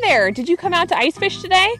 there, did you come out to ice fish today?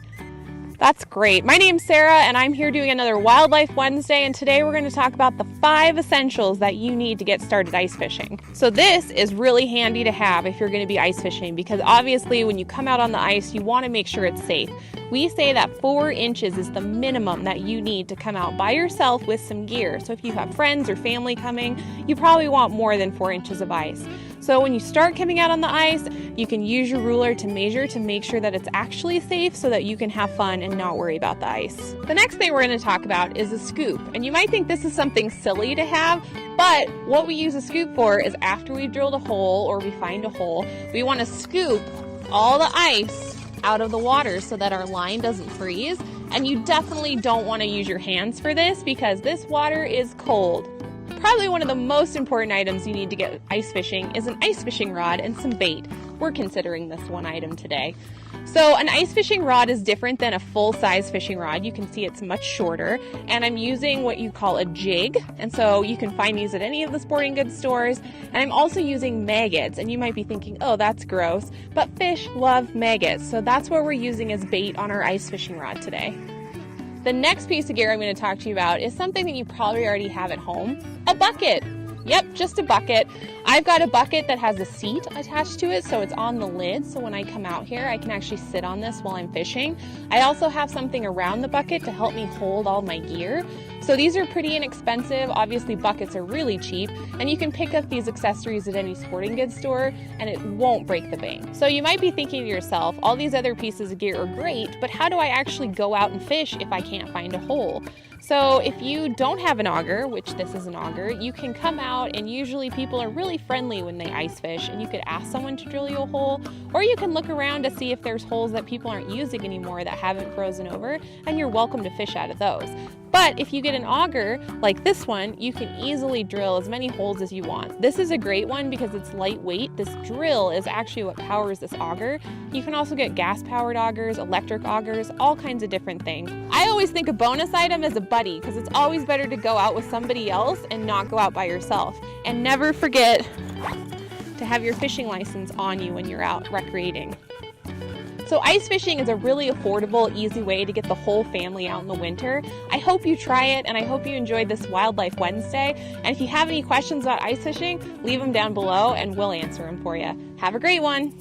That's great. My name's Sarah and I'm here doing another Wildlife Wednesday, and today we're going to talk about the 5 essentials that you need to get started ice fishing. So this is really handy to have if you're going to be ice fishing, because obviously when you come out on the ice you want to make sure it's safe. We say that 4 inches is the minimum that you need to come out by yourself with some gear. So if you have friends or family coming, you probably want more than 4 inches of ice. So when you start coming out on the ice, you can use your ruler to measure to make sure that it's actually safe so that you can have fun and not worry about the ice. The next thing we're going to talk about is a scoop. And you might think this is something silly to have, but what we use a scoop for is after we've drilled a hole or we find a hole, we want to scoop all the ice out of the water so that our line doesn't freeze. And you definitely don't want to use your hands for this because this water is cold. Probably one of the most important items you need to get ice fishing is an ice fishing rod and some bait. We're considering this one item today. So an ice fishing rod is different than a full-size fishing rod. You can see it's much shorter, and I'm using what you call a jig, and so you can find these at any of the sporting goods stores. And I'm also using maggots, and you might be thinking, oh, that's gross, but fish love maggots, so that's what we're using as bait on our ice fishing rod today. The next piece of gear I'm going to talk to you about is something that you probably already have at home, a bucket. Yep, just a bucket. I've got a bucket that has a seat attached to it, so it's on the lid, so when I come out here I can actually sit on this while I'm fishing. I also have something around the bucket to help me hold all my gear. So these are pretty inexpensive. Obviously buckets are really cheap, and you can pick up these accessories at any sporting goods store and it won't break the bank. So you might be thinking to yourself, all these other pieces of gear are great, but how do I actually go out and fish if I can't find a hole? So if you don't have an auger, which this is an auger, you can come out, and usually people are really friendly when they ice fish, and you could ask someone to drill you a hole, or you can look around to see if there's holes that people aren't using anymore that haven't frozen over, and you're welcome to fish out of those. But if you get an auger like this one, you can easily drill as many holes as you want. This is a great one because it's lightweight. This drill is actually what powers this auger. You can also get gas-powered augers, electric augers, all kinds of different things. I always think a bonus item is a buddy, because it's always better to go out with somebody else and not go out by yourself. And never forget to have your fishing license on you when you're out recreating. So ice fishing is a really affordable, easy way to get the whole family out in the winter. I hope you try it, and I hope you enjoyed this Wildlife Wednesday. And if you have any questions about ice fishing, leave them down below and we'll answer them for you. Have a great one.